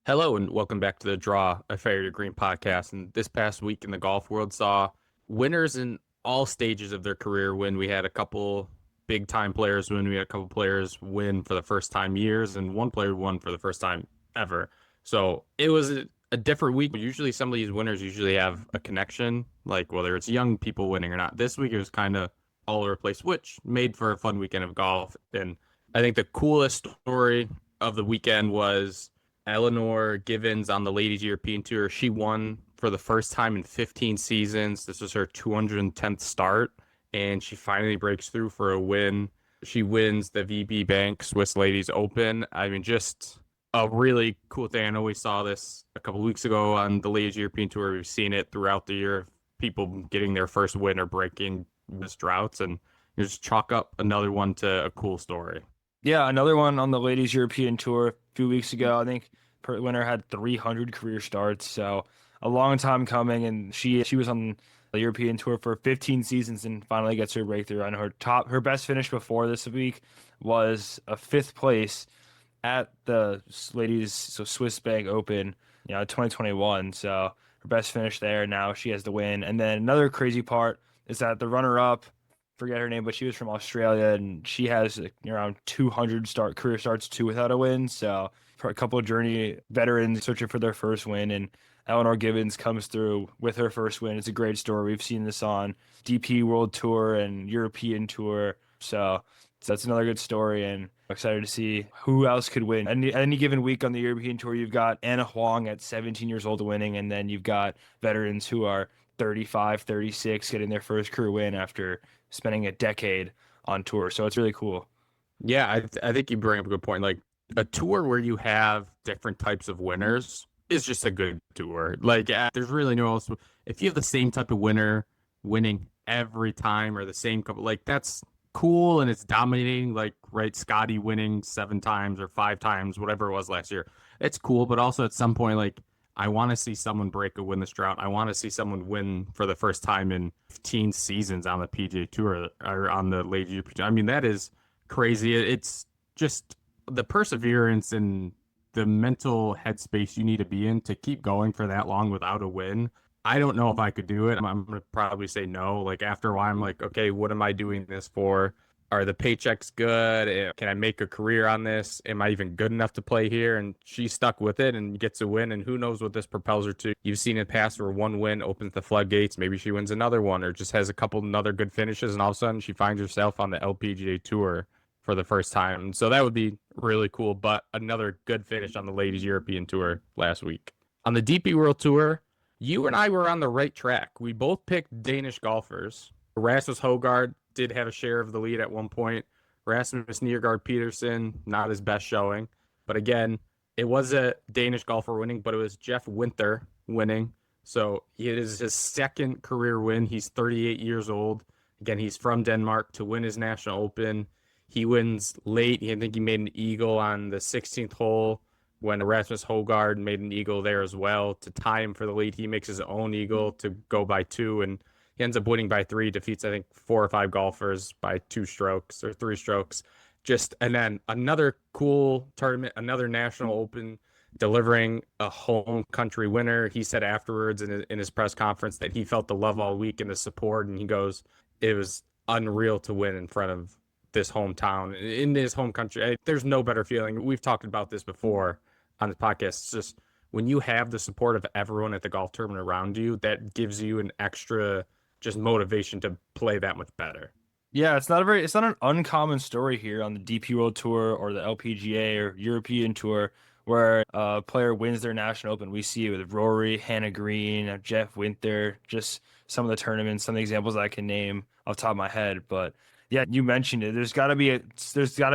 Hello and welcome back to the Draw a Fair Green podcast. And this past week in the golf world saw winners in all stages of their career win. We had a couple big time players win. We had a couple players win for the first time years, and one player won for the first time ever. So it was a different week. Usually some of these winners usually have a connection, like whether it's young people winning or not. This week it was kind of all over the place, which made for a fun weekend of golf. And I think the coolest story of the weekend was Eleanor Givens on the Ladies European Tour. She won for the first time in 15 seasons. This was her 210th start, and she finally breaks through for a win. She wins the VB Bank Swiss Ladies Open. I mean, just a really cool thing. I know we saw this a couple weeks ago on the Ladies European Tour. We've seen it throughout the year, people getting their first win or breaking this droughts, and you just chalk up another one to a cool story. Yeah, another one on the Ladies European Tour a few weeks ago. I think winner had 300 career starts, so a long time coming. And she was on the European Tour for 15 seasons and finally gets her breakthrough. And her best finish before this week was a fifth place at the Swiss Bank Open, 2021. So her best finish there. Now she has the win. And then another crazy part is that the runner-up, forget her name, but she was from Australia, and she has around 200 career starts too without a win. So for a couple of Journey veterans searching for their first win, and Eleanor Givens comes through with her first win. It's a great story. We've seen this on DP World Tour and European Tour. So that's another good story, and I'm excited to see who else could win. Any given week on the European Tour, you've got Anna Huang at 17 years old winning, and then you've got veterans who are 35, 36 getting their first career win after spending a decade on tour. So it's really cool. Yeah, I think you bring up a good point. Like a tour where you have different types of winners is just a good tour. Like there's really no else. If you have the same type of winner winning every time or the same couple, like that's cool and it's dominating. Like right, Scottie winning 7 times or 5 times, whatever it was last year. It's cool, but also at some point, like I want to see someone break a winless drought. I want to see someone win for the first time in 15 seasons on the PGA Tour or on the Ladies European Tour. I mean, that is crazy. It's just the perseverance and the mental headspace you need to be in to keep going for that long without a win. I don't know if I could do it. I'm going to probably say no. Like after a while, I'm like, okay, what am I doing this for? Are the paychecks good? Can I make a career on this? Am I even good enough to play here? And she stuck with it and gets a win. And who knows what this propels her to. You've seen it pass where one win opens the floodgates. Maybe she wins another one or just has a couple another good finishes. And all of a sudden she finds herself on the LPGA Tour for the first time. So that would be really cool. But another good finish on the Ladies European Tour last week. On the DP World Tour, you and I were on the right track. We both picked Danish golfers. Rasmus Højgaard did have a share of the lead at one point. Rasmus Højgaard Peterson, not his best showing. But again, it was a Danish golfer winning, but it was Jeff Winther winning. So it is his second career win. He's 38 years old. Again, he's from Denmark to win his National Open. He wins late. I think he made an eagle on the 16th hole when Rasmus Højgaard made an eagle there as well to tie him for the lead. He makes his own eagle to go by 2, and he ends up winning by 3, defeats, I think, 4 or 5 golfers by 2 strokes or 3 strokes. And then another cool tournament, another National Open, delivering a home country winner. He said afterwards in his press conference that he felt the love all week and the support. And he goes, it was unreal to win in front of this hometown, in his home country. There's no better feeling. We've talked about this before on the podcast. It's just when you have the support of everyone at the golf tournament around you, that gives you an extra just motivation to play that much better. Yeah, it's not an uncommon story here on the DP World Tour or the LPGA or European Tour where a player wins their National Open. We see it with Rory, Hannah Green, Jeff Winther, just some of the tournaments, some of the examples I can name off the top of my head. But yeah, you mentioned it. There's got to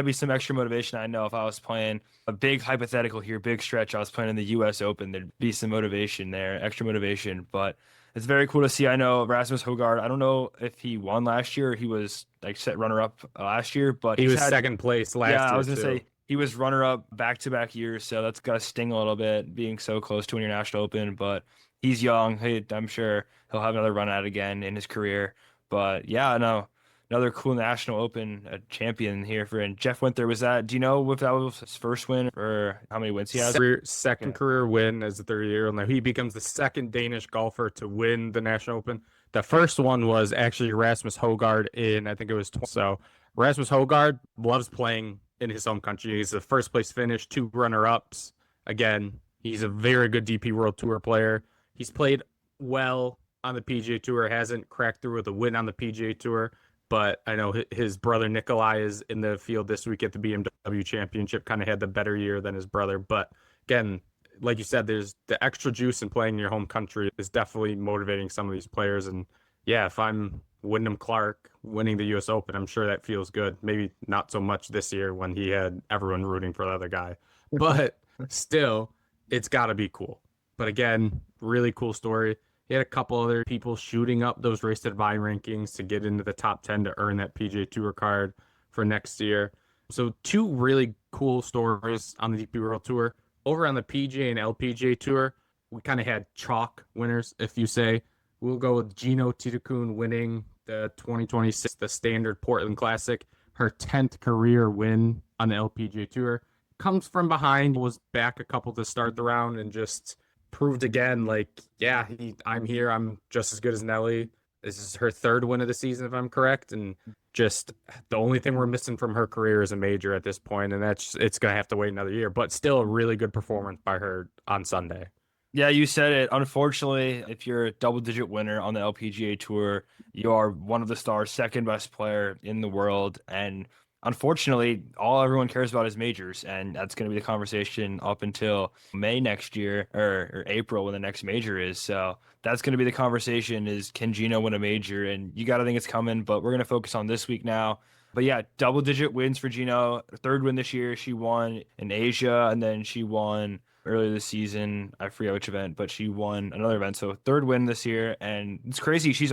be some extra motivation. I know if I was playing a big hypothetical here, big stretch, I was playing in the U.S. Open, there'd be some motivation there, extra motivation. But it's very cool to see. I know Rasmus Højgaard, I don't know if he won last year or he was like set runner-up last year, but he was second place last year. Yeah, I was going to say he was runner-up back-to-back years, so that's got to sting a little bit being so close to winning National Open, but he's young. I'm sure he'll have another run at it again in his career. But yeah, no, another cool National Open champion here for and Jeff Winther was that. Do you know if that was his first win or how many wins he has? Second career win as a 30-year-old. Now he becomes the second Danish golfer to win the National Open. The first one was actually Rasmus Højgaard in, I think it was 20. So Rasmus Højgaard loves playing in his home country. He's the first place finish, 2 runner-ups. Again, he's a very good DP World Tour player. He's played well on the PGA Tour, hasn't cracked through with a win on the PGA Tour, but I know his brother Nikolai is in the field this week at the BMW Championship, kind of had the better year than his brother. But again, like you said, there's the extra juice in playing in your home country is definitely motivating some of these players. And yeah, if I'm Wyndham Clark winning the US Open, I'm sure that feels good. Maybe not so much this year when he had everyone rooting for the other guy, but still, it's got to be cool. But again, really cool story. He had a couple other people shooting up those Race to Dubai rankings to get into the top 10 to earn that PGA Tour card for next year. So 2 really cool stories on the DP World Tour. Over on the PGA and LPGA Tour, we kind of had chalk winners, if you say. We'll go with Jeeno Thitikul winning the 2026, the Standard Portland Classic, her 10th career win on the LPGA Tour. Comes from behind, was back a couple to start the round, and just proved again, like, yeah, I'm here. I'm just as good as Nelly. This is her 3rd win of the season, if I'm correct. And just the only thing we're missing from her career is a major at this point, and it's going to have to wait another year. But still a really good performance by her on Sunday. Yeah, you said it. Unfortunately, if you're a double-digit winner on the LPGA Tour, you are one of the stars, second best player in the world. And unfortunately, all everyone cares about is majors, and that's going to be the conversation up until May next year or April when the next major is. So that's going to be the conversation is can Jeeno win a major? And you got to think it's coming, but we're going to focus on this week now. But yeah, double-digit wins for Jeeno. 3rd win this year. She won in Asia, and then she won earlier this season. I forget which event, but she won another event. So 3rd win this year, and it's crazy. She's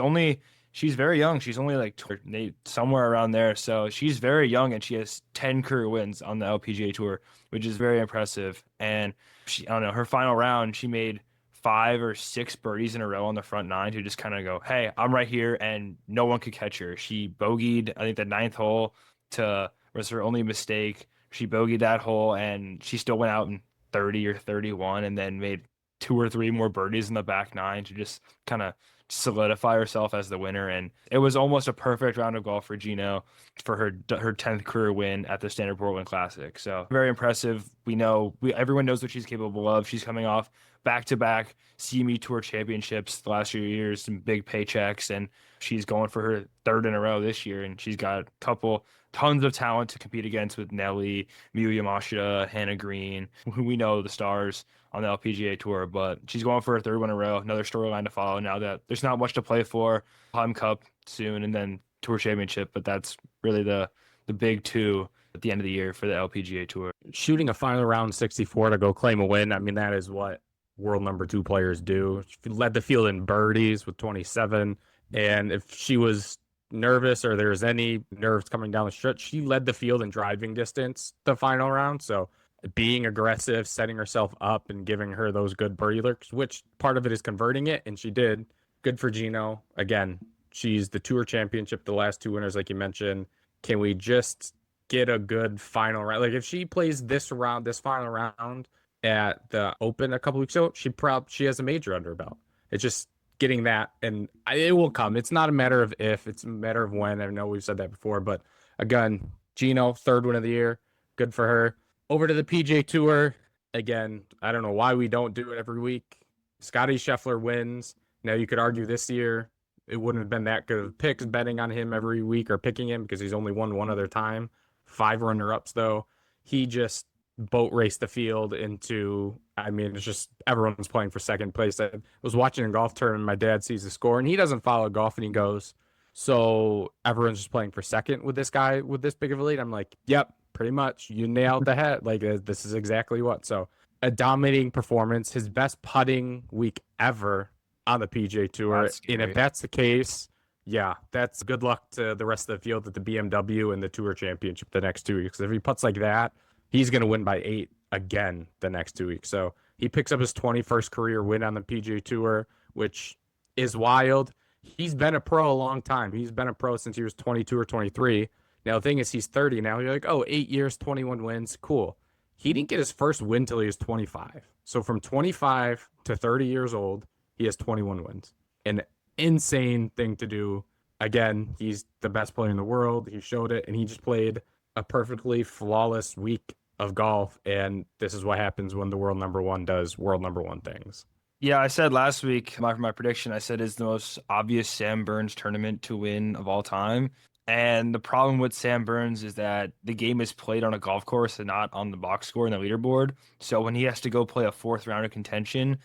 very young. She's only like somewhere around there. So she's very young, and she has 10 career wins on the LPGA Tour, which is very impressive. And I don't know, her final round, she made 5 or 6 birdies in a row on the front 9 to just kind of go, hey, I'm right here, and no one could catch her. She bogeyed, I think, the 9th hole was her only mistake. She bogeyed that hole, and she still went out in 30 or 31, and then made 2 or 3 more birdies in the back 9 to just kind of solidify herself as the winner. And it was almost a perfect round of golf for Jeeno for her 10th career win at the Standard Portland Classic. So very impressive. Everyone knows what she's capable of. She's coming off back-to-back CME Tour championships the last few years, some big paychecks, and she's going for her 3rd in a row this year. And she's got tons of talent to compete against with Nelly, Miyu Yamashita, Hannah Green, who we know the stars on the LPGA Tour, but she's going for her 3rd win in a row. Another storyline to follow now that there's not much to play for. Palm Cup soon, and then Tour Championship, but that's really the big 2 at the end of the year for the LPGA Tour. Shooting a final round 64 to go claim a win, I mean, that is what world number 2 players do. She led the field in birdies with 27, and if she was nervous or there's any nerves coming down the stretch, she led the field in driving distance the final round. So being aggressive, setting herself up, and giving her those good birdie lurks, which part of it is converting it, and she did. Good for Jeeno. Again, she's the Tour Championship, the last 2 winners, like you mentioned. Can we just get a good final round? Like if she plays this final round at the Open a couple weeks ago, she has a major under her belt. It's just getting that, and it will come. It's not a matter of if, it's a matter of when. I know we've said that before, but again, Jeeno, 3rd win of the year. Good for her. Over to the PGA Tour. Again, I don't know why we don't do it every week. Scottie Scheffler wins. Now, you could argue this year it wouldn't have been that good of picks betting on him every week or picking him because he's only won one other time. 5 runner-ups, though. He just boat raced the field into, I mean, it's just everyone's playing for second place. I was watching a golf tournament. My dad sees the score, and he doesn't follow golf, and he goes, so everyone's just playing for second with this guy with this big of a lead? I'm like, yep, pretty much. You nailed the head. Like, this is exactly what. So a dominating performance, his best putting week ever on the PGA Tour. And if that's the case, yeah, that's good luck to the rest of the field at the BMW and the Tour Championship the next 2 weeks. If he puts like that, he's going to win by 8 again the next 2 weeks. So he picks up his 21st career win on the PGA Tour, which is wild. he's been a pro a long time. He's been a pro since he was 22 or 23. Now, the thing is, he's 30 now. You're like, oh, 8 years, 21 wins. Cool. He didn't get his first win till he was 25. So from 25 to 30 years old, he has 21 wins. An insane thing to do. Again, he's the best player in the world. He showed it, and he just played a perfectly flawless week of golf. And this is what happens when the world number one does world number one things. Yeah, I said last week, my prediction, I said is the most obvious Sam Burns tournament to win of all time. And the problem with Sam Burns is that the game is played on a golf course and not on the box score and the leaderboard. So when he has to go play a fourth round of contention,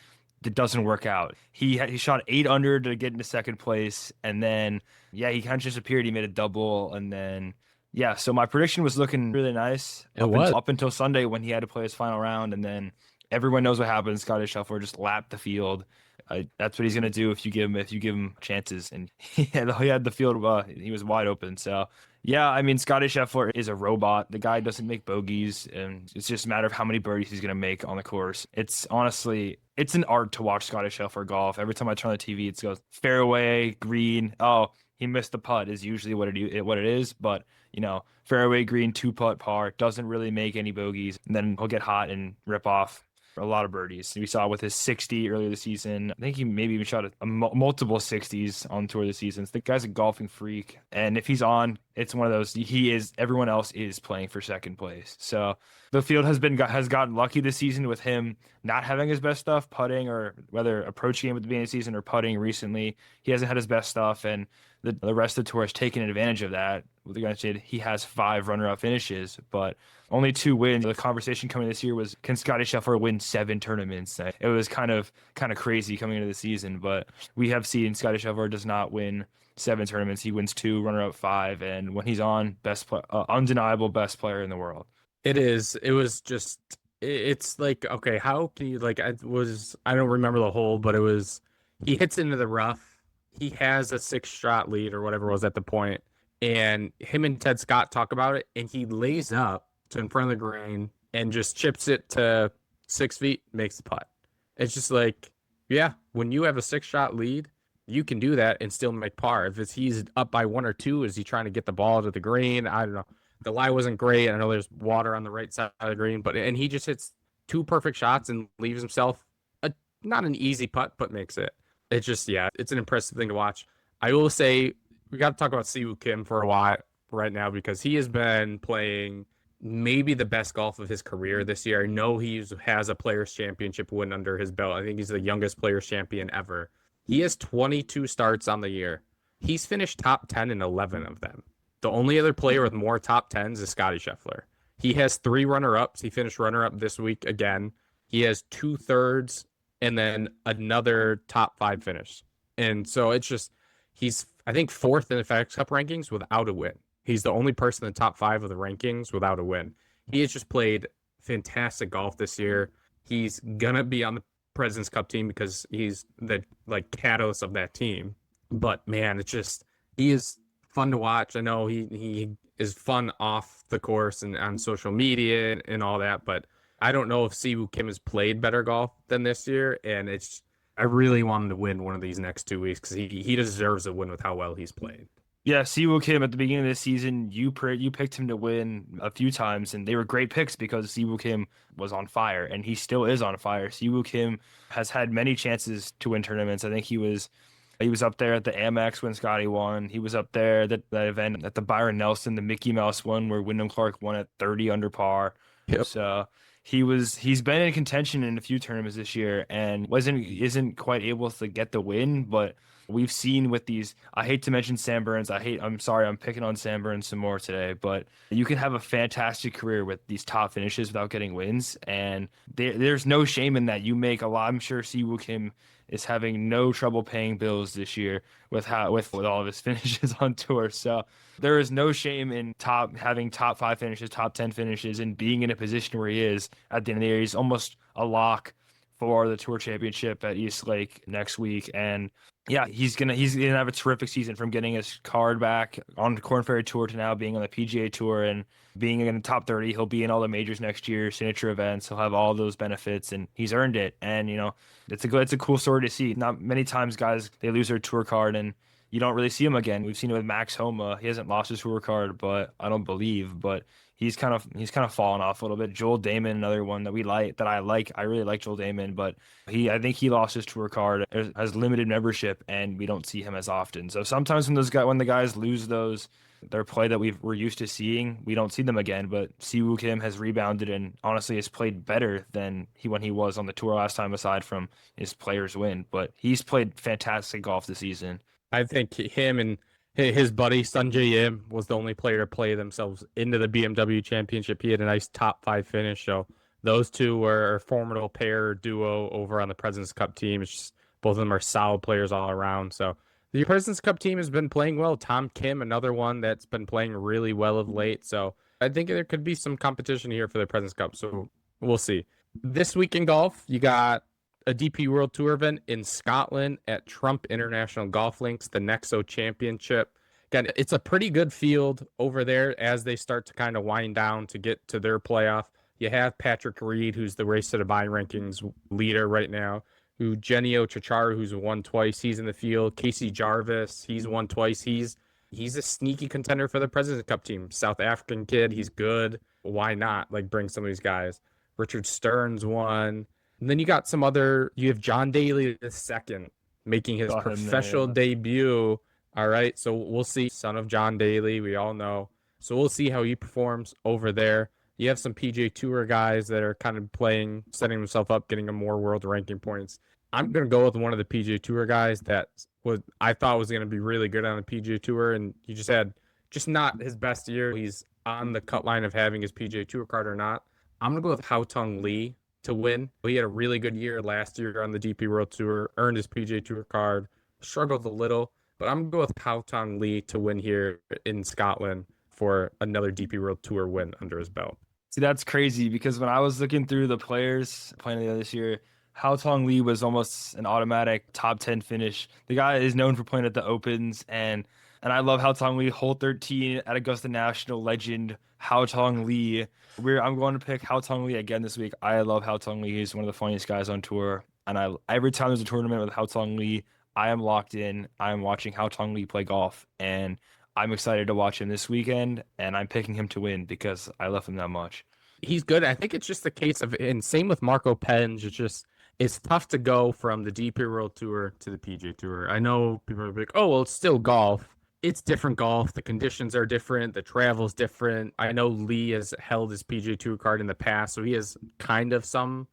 it doesn't work out. He shot 8 under to get into second place, and then he kind of just appeared. He made a double, and then so my prediction was looking really nice up until Sunday when he had to play his final round, and then everyone knows what happened. Scottie Scheffler just lapped the field. That's what he's gonna do if you give him chances, and he had the field. He was wide open. So I mean, Scottie Scheffler is a robot. The guy doesn't make bogeys, and it's just a matter of how many birdies he's gonna make on the course. It's honestly an art to watch Scottie Scheffler golf. Every time I turn on the TV, it goes fairway, green. Oh, he missed the putt is usually what it is, but fairway, green, 2-putt par, doesn't really make any bogeys, and then he'll get hot and rip off a lot of birdies. We saw with his 60 earlier this season. I think he maybe even shot multiple 60s on tour this season. So the guy's a golfing freak, and if he's on, it's one of those. Everyone else is playing for second place. So the field has gotten lucky this season with him not having his best stuff putting, or whether approach game at the beginning of the season or putting recently. He hasn't had his best stuff, and the rest of the tour has taken advantage of that. He has 5 runner-up finishes, but only 2 wins. The conversation coming this year was, can Scottie Scheffler win 7 tournaments? It was kind of crazy coming into the season, but we have seen Scottie Scheffler does not win 7 tournaments. He wins 2, runner-up 5, and when he's on, undeniable best player in the world. It is. It was just. It's like, okay, how can you I don't remember the hole, but it was. He hits into the rough. He has a 6-shot lead or whatever it was at the point, and him and Ted Scott talk about it, and he lays up to in front of the green and just chips it to 6 feet, makes the putt. It's just like, when you have a 6-shot lead, you can do that and still make par. If he's up by 1 or 2, is he trying to get the ball to the green? I don't know. The lie wasn't great. I know there's water on the right side of the green, and he just hits 2 perfect shots and leaves himself not an easy putt, but makes it. It's just, it's an impressive thing to watch. I will say, we got to talk about Siwoo Kim for a while right now, because he has been playing maybe the best golf of his career this year. I know he has a Players Championship win under his belt. I think he's the youngest Players Champion ever. He has 22 starts on the year. He's finished top 10 in 11 of them. The only other player with more top 10s is Scottie Scheffler. He has 3 runner-ups. He finished runner-up this week again. He has 2 thirds and then another top 5 finish. And so it's just, he's, I think, 4th in the FedEx Cup rankings without a win. He's the only person in the top 5 of the rankings without a win. He has just played fantastic golf this year. He's going to be on the President's Cup team because he's the catalyst of that team. But man, it's just, he is fun to watch. I know he is fun off the course and on social media and all that, but I don't know if Siwoo Kim has played better golf than this year, and I really want him to win one of these next 2 weeks because he deserves a win with how well he's played. Yeah, Siwoo Kim at the beginning of the season, you picked him to win a few times, and they were great picks because Siwoo Kim was on fire, and he still is on fire. Siwoo Kim has had many chances to win tournaments. I think he was up there at the Amex when Scottie won. He was up there that event at the Byron Nelson, the Mickey Mouse one where Wyndham Clark won at 30 under par. Yep. So he's been in contention in a few tournaments this year and isn't quite able to get the win, but we've seen with these, I hate to mention Sam Burns. I'm sorry, I'm picking on Sam Burns some more today, but you can have a fantastic career with these top finishes without getting wins. And there's no shame in that. You make a lot. I'm sure Siwoo Kim is having no trouble paying bills this year with all of his finishes on tour. So there is no shame in having top 5 finishes, top 10 finishes, and being in a position where he is at the end of the year. He's almost a lock for the Tour Championship at East Lake next week. And yeah, he's gonna have a terrific season, from getting his card back on the Korn Ferry Tour to now being on the PGA Tour and being in the top 30. He'll be in all the majors next year, signature events. He'll have all those benefits, and he's earned it. And it's a cool story to see. Not many times guys, they lose their tour card and you don't really see him again. We've seen it with Max Homa. He hasn't lost his tour card, but I don't believe. But he's kind of fallen off a little bit. Joel Damon, another one that I like. I really like Joel Damon, but I think he lost his tour card, has limited membership, and we don't see him as often. So sometimes when the guys lose their play that we're used to seeing, we don't see them again. But Siwoo Kim has rebounded and honestly has played better than when he was on the tour last time, aside from his players win. But he's played fantastic golf this season. I think him and his buddy Sunjae Im was the only player to play themselves into the BMW Championship. He had a nice top 5 finish. So those two were a formidable pair duo over on the President's Cup team. It's just, both of them are solid players all around. So the President's Cup team has been playing well. Tom Kim, another one that's been playing really well of late. So I think there could be some competition here for the President's Cup. So we'll see. This week in golf, you got a DP World Tour event in Scotland at Trump International Golf Links, the Nexo Championship. Again, it's a pretty good field over there as they start to kind of wind down to get to their playoff. You have Patrick Reed, who's the Race to the Buy rankings leader right now, Jeeno Thitikul, who's won twice. He's in the field. Casey Jarvis, he's won twice. He's a sneaky contender for the President's Cup team. South African kid, he's good. Why not bring some of these guys? Richard Stearns won. And then you got you have John Daly II making his professional debut. All right. So we'll see. Son of John Daly, we all know. So we'll see how he performs over there. You have some PGA Tour guys that are kind of playing, setting themselves up, getting more world ranking points. I'm going to go with one of the PGA Tour guys that I thought was going to be really good on the PGA Tour, and he just had not his best year. He's on the cut line of having his PGA Tour card or not. I'm going to go with Haotong Lee to win. He had a really good year last year on the DP World Tour, earned his PGA Tour card, struggled a little, but I'm going to go with Haotong Lee to win here in Scotland for another DP World Tour win under his belt. See, that's crazy, because when I was looking through the players playing this year, Haotong Lee was almost an automatic top 10 finish. The guy is known for playing at the Opens, and I love Haotong Lee. Hole 13 at Augusta National, legend Haotong Lee. I'm going to pick Haotong Lee again this week. I love Haotong Lee. He's one of the funniest guys on tour. And every time there's a tournament with Haotong Lee, I am locked in. I'm watching Haotong Lee play golf, and I'm excited to watch him this weekend, and I'm picking him to win because I love him that much. He's good. I think it's just a case of, and same with Marco Penge, it's tough to go from the DP World Tour to the PGA Tour. I know people are like, oh, well, it's still golf. It's different golf. The conditions are different. The travel's different. I know Lee has held his PGA Tour card in the past, so he has kind of some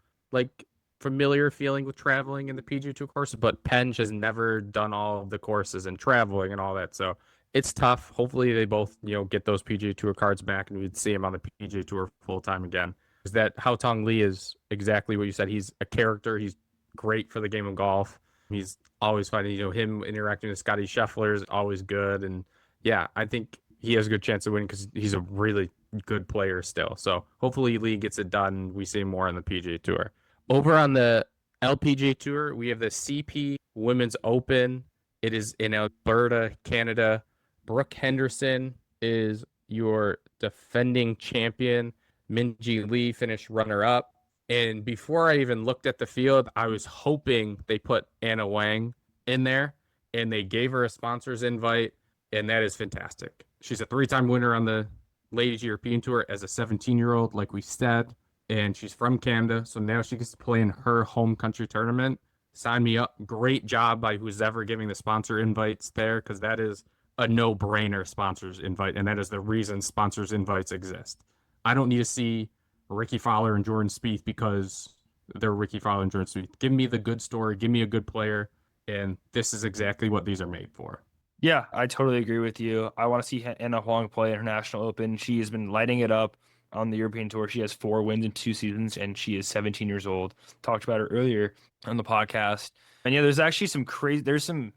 familiar feeling with traveling in the PGA Tour course, but Penge has never done all of the courses and traveling and all that. So it's tough. Hopefully they both, get those PGA Tour cards back and we'd see him on the PGA Tour full time again. Is that Haotong Lee is exactly what you said. He's a character. He's great for the game of golf. He's always finding, him interacting with Scottie Scheffler is always good. And yeah, I think he has a good chance of winning because he's a really good player still. So hopefully Lee gets it done. We see more on the PGA Tour. Over on the LPGA Tour, we have the CP Women's Open. It is in Alberta, Canada. Brooke Henderson is your defending champion. Minjee Lee finished runner-up. And before I even looked at the field, I was hoping they put Anna Wang in there, and they gave her a sponsor's invite, and that is fantastic. She's a 3-time winner on the Ladies European Tour as a 17-year-old, like we said, and she's from Canada, so now she gets to play in her home country tournament. Sign me up. Great job by who's ever giving the sponsor invites there, because that is a no-brainer sponsors invite, and that is the reason sponsors invites exist. I don't need to see Ricky Fowler and Jordan Spieth because they're Ricky Fowler and Jordan Spieth. Give me the good story. Give me a good player. And this is exactly what these are made for. Yeah, I totally agree with you. I want to see Anna Huang play International Open. She has been lighting it up on the European Tour. She has 4 wins in 2 seasons, and she is 17 years old. Talked about her earlier on the podcast. And yeah, there's actually there's a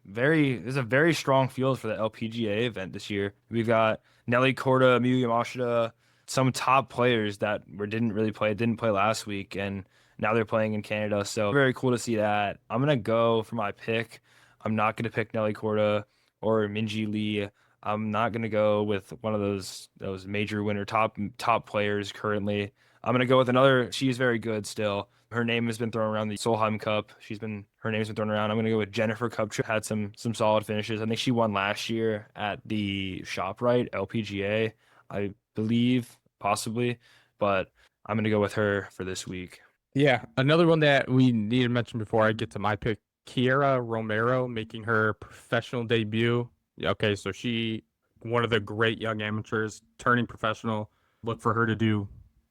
very strong field for the LPGA event this year. We've got Nelly Korda, Miyu Yamashita, some top players that didn't play last week, and Now they're playing in Canada, so very cool to see that. I'm gonna go for my pick. I'm not gonna pick Nelly Korda or Minjee Lee. I'm not gonna go with one of those major winner top players currently. I'm gonna go with another. She's very good still. Her name has been thrown around the Solheim Cup. Her name's been thrown around. I'm gonna go with Jennifer Kupchak. Had some solid finishes. I think she won last year at the ShopRite LPGA, I believe, possibly, but I'm gonna go with her for this week. Yeah, another one that we need to mention before I get to my pick, Kiera Romero making her professional debut. Okay, so one of the great young amateurs, turning professional. Look for her to do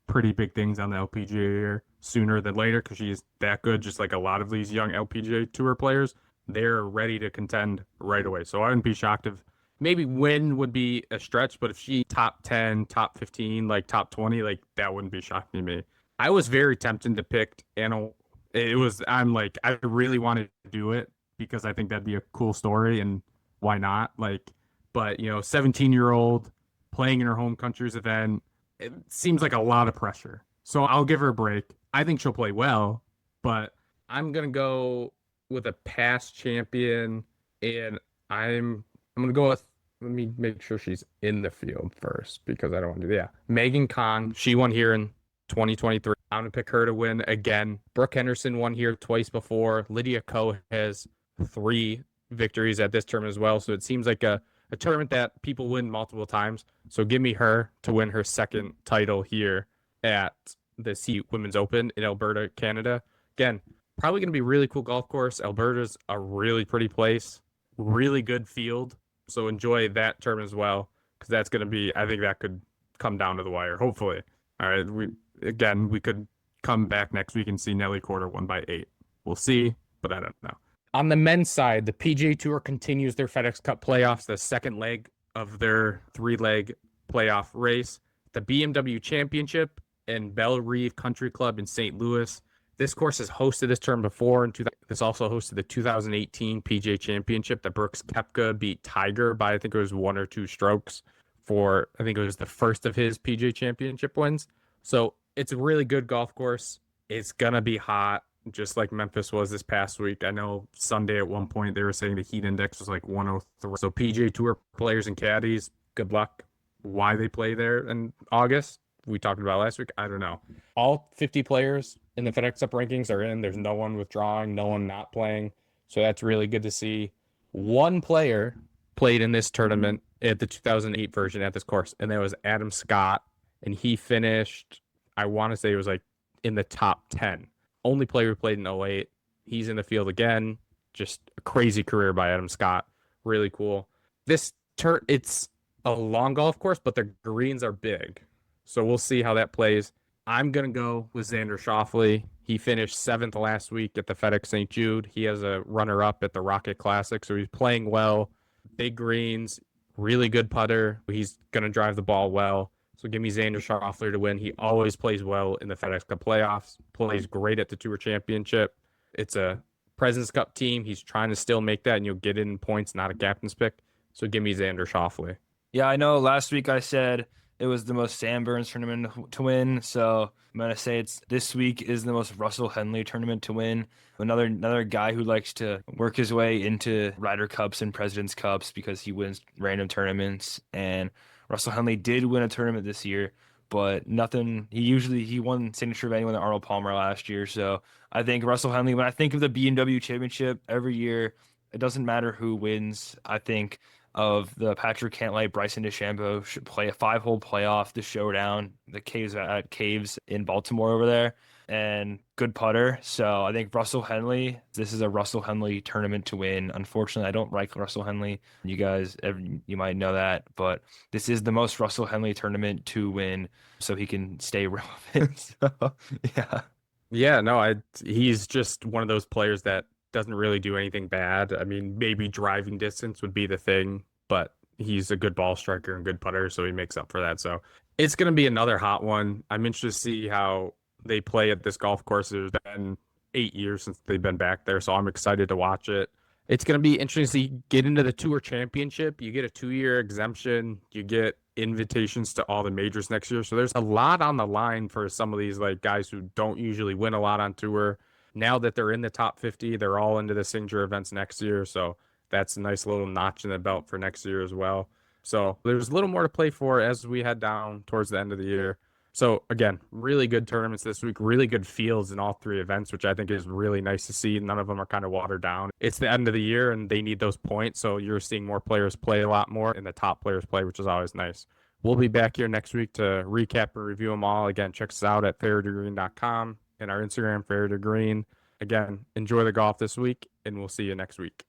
pretty big things on the LPGA here sooner than later because she's that good, just like a lot of these young LPGA Tour players. They're ready to contend right away. So I wouldn't be shocked if maybe win would be a stretch, but if she top 10, top 15, like top 20, like that wouldn't be shocking to me. I was very tempted to pick Anna. I really wanted to do it because I think that'd be a cool story and why not? But 17-year-old playing in her home country's event, it seems like a lot of pressure. So I'll give her a break. I think she'll play well, but I'm going to go with a past champion and I'm going to go with, let me make sure she's in the field first because I don't want to do that. Megan Kahn, she won here in 2023. I'm going to pick her to win again. Brooke Henderson won here twice before. Lydia Ko has 3 victories at this tournament as well. So it seems like a tournament that people win multiple times. So give me her to win her second title here at the C Women's Open in Alberta, Canada. Again, probably going to be a really cool golf course. Alberta's a really pretty place, really good field. So enjoy that tournament as well because that's going to be, I think that could come down to the wire, hopefully. All right, we could come back next week and see Nelly Korda won by 8. We'll see, but I don't know. On the men's side, the PGA Tour continues their FedEx Cup playoffs, the second leg of their 3-leg playoff race. The BMW Championship and Belle Reve Country Club in St. Louis. This course has hosted this term before. This also hosted the 2018 PGA Championship that Brooks Koepka beat Tiger by, I think it was 1 or 2 strokes I think it was the first of his PGA Championship wins. So it's a really good golf course. It's going to be hot, just like Memphis was this past week. I know Sunday at one point they were saying the heat index was like 103. So PGA Tour players and caddies, good luck. Why they play there in August, we talked about last week, I don't know. All 50 players in the FedEx Cup rankings are in. There's no one withdrawing, no one not playing. So that's really good to see. One player played in this tournament at the 2008 version at this course, and that was Adam Scott. And he finished, I want to say it was like in the top 10. Only player who played in 08. He's in the field again. Just a crazy career by Adam Scott. Really cool. It's a long golf course, but the greens are big. So we'll see how that plays. I'm going to go with Xander Schauffele. He finished 7th last week at the FedEx St. Jude. He has a runner-up at the Rocket Classic, so he's playing well. Big greens, really good putter. He's going to drive the ball well. So give me Xander Schauffele to win. He always plays well in the FedEx Cup playoffs, plays great at the Tour Championship. It's a President's Cup team. He's trying to still make that, and you'll get it in points, not a captain's pick. So give me Xander Schauffele. Yeah, I know last week I said it was the most Sam Burns tournament to win, so I'm going to say this week is the most Russell Henley tournament to win. Another guy who likes to work his way into Ryder Cups and President's Cups because he wins random tournaments, and Russell Henley did win a tournament this year, but nothing. He won signature venue with Arnold Palmer last year. So I think Russell Henley, when I think of the BMW Championship every year, it doesn't matter who wins. I think of the Patrick Cantlay, Bryson DeChambeau should play a 5-hole playoff, the showdown, the Caves in Baltimore over there, and good putter. So I think this is a Russell Henley tournament to win. Unfortunately, I don't like Russell Henley. You guys, you might know that, but this is the most Russell Henley tournament to win so he can stay relevant. So, yeah. Yeah, no, he's just one of those players that doesn't really do anything bad. I mean, maybe driving distance would be the thing, but he's a good ball striker and good putter, so he makes up for that. So it's going to be another hot one. I'm interested to see how they play at this golf course. It's been 8 years since they've been back there, so I'm excited to watch it. It's going to be interesting to get into the Tour Championship. You get a 2-year exemption. You get invitations to all the majors next year. So there's a lot on the line for some of these like guys who don't usually win a lot on tour. Now that they're in the top 50, they're all into the signature events next year. So that's a nice little notch in the belt for next year as well. So there's a little more to play for as we head down towards the end of the year. So again, really good tournaments this week, really good fields in all three events, which I think is really nice to see. None of them are kind of watered down. It's the end of the year and they need those points. So you're seeing more players play a lot more and the top players play, which is always nice. We'll be back here next week to recap and review them all. Again, check us out at fairwaytogreen.com and our Instagram, fairwaytogreen. Again, enjoy the golf this week and we'll see you next week.